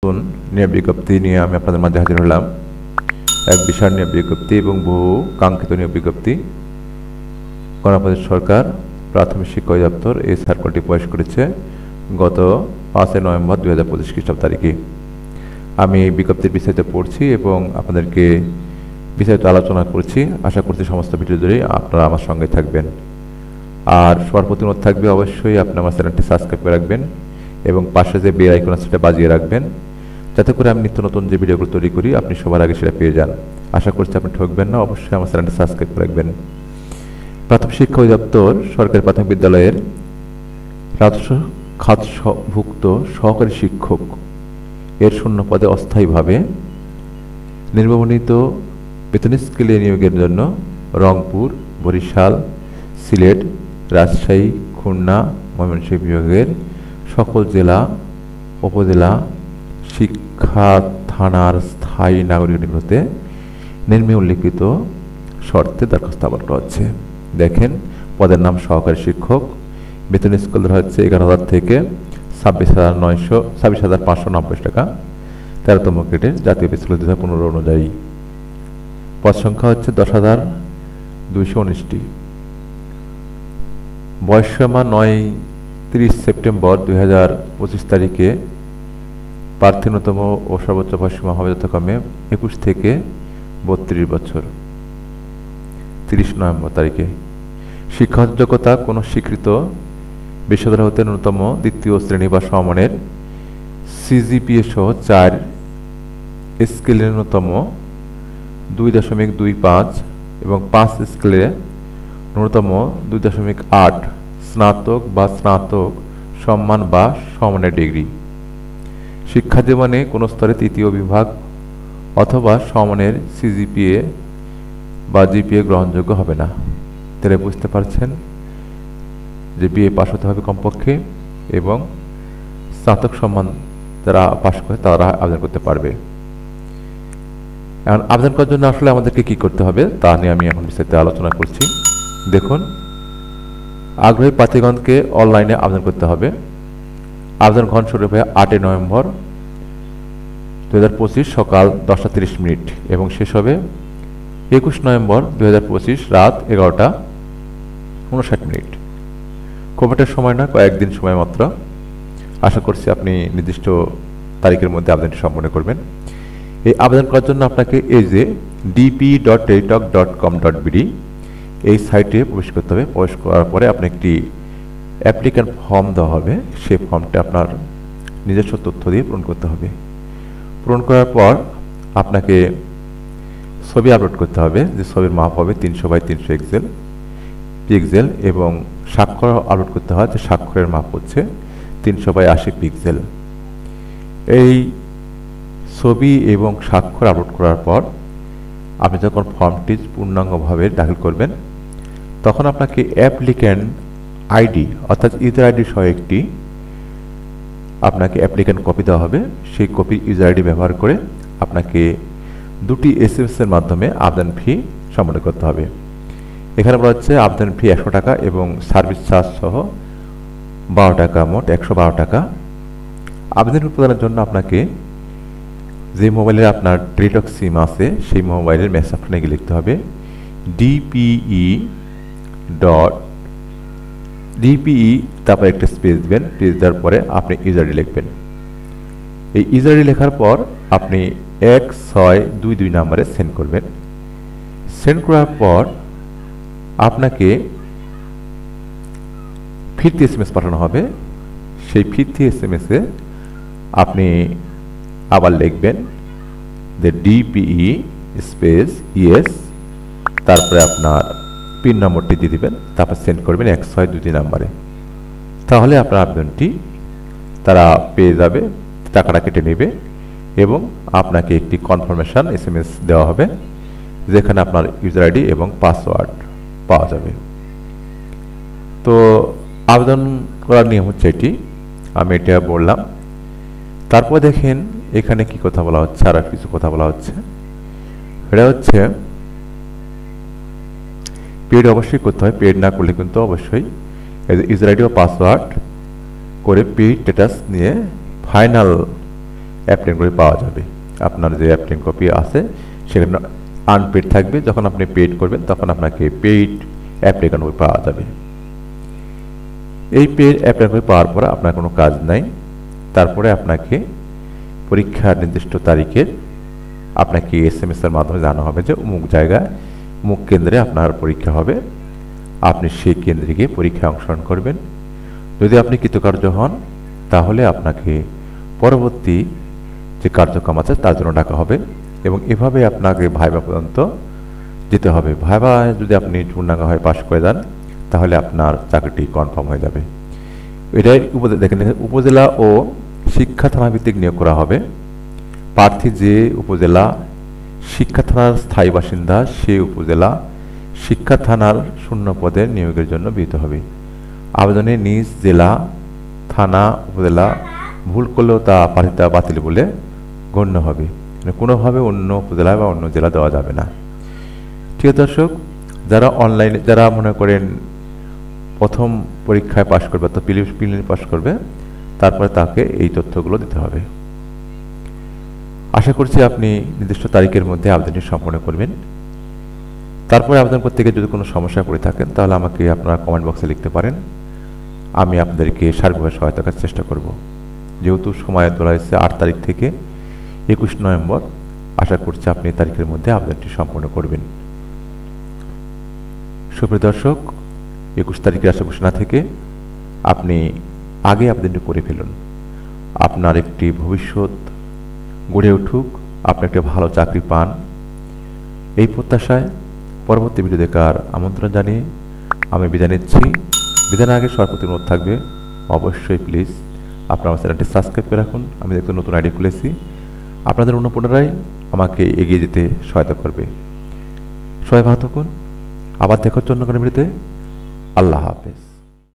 নতুন নিয়োগ বিজ্ঞপ্তি নিয়ে আমি আপনাদের মাঝে হাজির হলাম। এক বিশাল নিয়োগ বিজ্ঞপ্তি এবং বহু কাঙ্ক্ষিত নিয়োগ বিজ্ঞপ্তি। গণপ্রজাতন্ত্রী সরকার প্রাথমিক শিক্ষা অধিদপ্তর এই সার্কুলারটি প্রকাশ করেছে গত 5 নভেম্বর 2025 খ্রিস্টাব্দ তারিখে। আমি এই বিজ্ঞপ্তির বিস্তারিত পড়ছি এবং আপনাদেরকে বিস্তারিত আলোচনা করছি। আশা করছি সমস্ত ভিডিও জুড়েই আপনারা আমার সঙ্গে থাকবেন। আর সবার প্রতি অনুরোধ থাকবে, অবশ্যই আপনি আমার চ্যানেলটি সাবস্ক্রাইব করে রাখবেন এবং পাশে যে বেল আইকন আছে সেটা বাজিয়ে রাখবেন, যাতে করে আমি নিত্য নতুন যে ভিডিওগুলো তৈরি করি আপনি সবার আগে সেটা পেয়ে যান। আশা করছি আপনি ঠকবেন না, অবশ্যই আমার চ্যানেলটি সাবস্ক্রাইব করে রাখবেন। প্রাথমিক শিক্ষা অধিদপ্তর সরকারি প্রাথমিক বিদ্যালয়ের রাজস্ব খাতভুক্ত সহকারী শিক্ষক এর শূন্য পদে অস্থায়ীভাবে নির্বাচিত বেতন স্কেলে নিয়োগের জন্য রংপুর, বরিশাল, সিলেট, রাজশাহী, খুলনা, ময়মনসিংহ বিভাগের সকল জেলা উপজেলা শিক্ষা থানার স্থায়ী নাগরিক হতে নিম্নে উল্লিখিত শর্তে দরখাস্ত আহ্বান করা হচ্ছে। দেখেন, পদের নাম সহকারী শিক্ষক, বেতন স্কেল ধরা হচ্ছে 11,000 থেকে 26,590 টাকা, 13তম গ্রেডের জাতীয় পে স্কেল 2015 অনুযায়ী। পদ সংখ্যা হচ্ছে 10,219টি। বয়সসীমা 30 সেপ্টেম্বর 2025 তারিখে প্রার্থীনতম ও সর্বোচ্চ বয়সসীমা হবে যথাক্রমে 21 থেকে 32 বছর 30 নভেম্বর তারিখে। শিক্ষাগত যোগ্যতা কোনো স্বীকৃত বিশ্ববিদ্যালয় হতে ন্যূনতম দ্বিতীয় শ্রেণী বা সমমানের সিজিপিএ সহ 4 স্কেলে ন্যূনতম 2.25 এবং 5 স্কেলে ন্যূনতম 2.8 স্নাতক বা স্নাতক সম্মান বা সমমানের ডিগ্রি। শিক্ষা জীবনে কোনো স্তরে তৃতীয় বিভাগ অথবা সমমানের সিজিপিএ বা জিপিএ গ্রহণযোগ্য হবে না। তাহলে বুঝতে পারছেন যে বিএ পাস হতে হবে কমপক্ষে এবং স্নাতক সম্মান যারা পাস করে তারা আবেদন করতে পারবে। এখন আবেদন করার জন্য আসলে আমাদেরকে কি করতে হবে তা নিয়ে আমি এখন বিস্তারিত আলোচনা করছি। দেখুন, আগ্রহী প্রার্থীগণকে অনলাইনে আবেদন করতে হবে। আবেদন গ্রহণ শুরু হবে 8 নভেম্বর 2025 সকাল 10:30 এবং শেষ হবে 21 নভেম্বর 2025 রাত 11:59। খুব একটা সময় না, কয়েকদিন সময় মাত্র। আশা করছি আপনি নির্দিষ্ট তারিখের মধ্যে আবেদনটি সম্পন্ন করবেন। এই আবেদন করার জন্য আপনাকে এই যে dp.teletalk.com.bd এই সাইটে প্রবেশ করতে হবে। প্রবেশ করার পরে আপনি একটি অ্যাপ্লিক্যান্ট ফর্ম দেওয়া হবে। সেই ফর্মটা আপনার নিজস্ব তথ্য দিয়ে পূরণ করতে হবে। পূরণ করার পর আপনাকে ছবি আপলোড করতে হবে, যে ছবির মাপ হবে 300x300 পিক্সেল এবং স্বাক্ষর আপলোড করতে হয়, যে স্বাক্ষরের মাপ হচ্ছে 300x80 পিক্সেল। এই ছবি এবং স্বাক্ষর আপলোড করার পর আপনি যখন ফর্মটি পূর্ণাঙ্গভাবে দাখিল করবেন তখন আপনাকে অ্যাপ্লিক্যান্ট আইডি অর্থাৎ ইউজার আইডি সহ একটি আপনাকে অ্যাপ্লিক্যান্ট কপি দেওয়া হবে। সেই কপি ইউজার আইডি ব্যবহার করে আপনাকে 2টি SMS এর মাধ্যমে আবেদন ফি সম্পন্ন করতে হবে। এখানে বলা হচ্ছে আবেদন ফি 100 টাকা এবং সার্ভিস চার্জ সহ 12 টাকা, মোট 112 টাকা। আবেদন প্রদানের জন্য আপনাকে যে মোবাইলে আপনার টেলিটক সিম আছে সেই মোবাইলের মেসেজ অপশনে গিয়ে লিখতে হবে DPE তারপর একটা স্পেস দিবেন। স্পেস দেওয়ার পরে আপনি ইউজার আইডি লিখবেন। এই ইউজার আইডি লেখার পর আপনি 1622 নম্বরে সেন্ড করবেন। সেন্ড করার পর আপনাকে ফিরতি SMS পাঠানো হবে। সেই ফিরতি SMS এ আপনি আবার লিখবেন যে DPE স্পেস ইয়েস, তারপরে আপনার পিন নম্বরটি দিয়ে দিবেন, তারপর সেন্ড করবেন 1622 নম্বরে। তাহলে আপনার আবেদনটি তারা পেয়ে যাবে, টাকাটা কেটে নেবে এবং আপনাকে একটি কনফার্মেশন SMS দেওয়া হবে, যেখানে আপনার ইউজার আইডি এবং পাসওয়ার্ড পাওয়া যাবে। তো আবেদন করার নিয়ম হচ্ছে এটি, আমি এটা বললাম। তারপর দেখেন এখানে কি কথা বলা হচ্ছে, আর কিছু কথা বলা হচ্ছে। এটা হচ্ছে পেড অবশ্যই করতে হয়, পেড না করলে কিন্তু অবশ্যই ইউজার আইডি ও পাসওয়ার্ড করে পেড স্ট্যাটাস নিয়ে ফাইনাল অ্যাপ্লিকেশন কপি পাওয়া যাবে। আপনার যে অ্যাপ্লিকেশন কপি আছে সেখানে আনপেড থাকবে, যখন আপনি পেড করবেন তখন আপনাকে পেইড অ্যাপ্লিকেশন কপি পাওয়া যাবে। এই পেড অ্যাপ্লিকেশন কপি পাওয়ার পর আপনার কোনো কাজ নাই। তারপরে আপনাকে পরীক্ষার নির্দিষ্ট তারিখের আপনাকে SMS এর মাধ্যমে জানানো হবে যে অমুক জায়গায় অমুক কেন্দ্রে আপনার পরীক্ষা হবে, আপনি সেই কেন্দ্রে গিয়ে পরীক্ষায় অংশগ্রহণ করবেন। যদি আপনি কৃতকার্য হন তাহলে আপনাকে পরবর্তী যে কার্যক্রম আছে তার জন্য ডাকা হবে এবং এভাবে আপনাকে ভাইবা পর্যন্ত যেতে হবে। ভাইবা যদি আপনি পূর্ণাঙ্গভাবে পাশ করে দেন তাহলে আপনার চাকরিটি কনফার্ম হয়ে যাবে। এটাই দেখেন, উপজেলা ও শিক্ষা থানা ভিত্তিক নিয়োগ করা হবে। প্রার্থী যে উপজেলা শিক্ষা থানার স্থায়ী বাসিন্দা সেই উপজেলা শিক্ষা থানার শূন্য পদে নিয়োগের জন্য বিহিত হবে। আবেদনে নিজ জেলা, থানা, উপজেলা ভুল করলেও তা প্রার্থিতা বাতিল বলে গণ্য হবে। কোনোভাবে অন্য উপজেলা বা অন্য জেলা দেওয়া যাবে না। ঠিক আছে দর্শক, যারা অনলাইনে যারা মনে করেন প্রথম পরীক্ষায় পাশ করবে অর্থাৎ প্রিলিমিনারি পাশ করবে, তারপরে তাকে এই তথ্যগুলো দিতে হবে। আশা করছি আপনি নির্দিষ্ট তারিখের মধ্যে আবেদনটি সম্পন্ন করবেন। তারপরে আবেদন করতে গিয়ে যদি কোনো সমস্যায় পড়ে থাকেন তাহলে আমাকে আপনারা কমেন্ট বক্সে লিখতে পারেন, আমি আপনাদেরকে সার্বিকভাবে সহায়তা করার চেষ্টা করব। যেহেতু সময় ধরা হয়েছে 8 তারিখ থেকে 21 নভেম্বর, আশা করছি আপনি এই তারিখের মধ্যে আবেদনটি সম্পন্ন করবেন। সুপ্রিয় দর্শক, 21 তারিখের আশা ঘোষণা থেকে আপনি আগে আবেদনটি করে ফেলুন। আপনার একটি ভবিষ্যৎ গড়ে উঠুক, আপনি একটা ভালো চাকরি পান, এই প্রত্যাশায় পরবর্তী ভিডিও দেখার আমন্ত্রণ জানিয়ে আমি বিদায় নিচ্ছি। বিদায়ের আগে সর্বপ্রতি অনুরোধ থাকবে, অবশ্যই প্লিজ আপনার আমার চ্যানেলটি সাবস্ক্রাইব করে রাখুন। আমি দেখতে নতুন আইডি খুলেছি, আপনাদের অন্য পুনরায় আমাকে এগিয়ে যেতে সহায়তা করবে। সবাই ভালো থাকুন, আবার দেখার জন্য ভিডিওতে। আল্লাহ হাফেজ।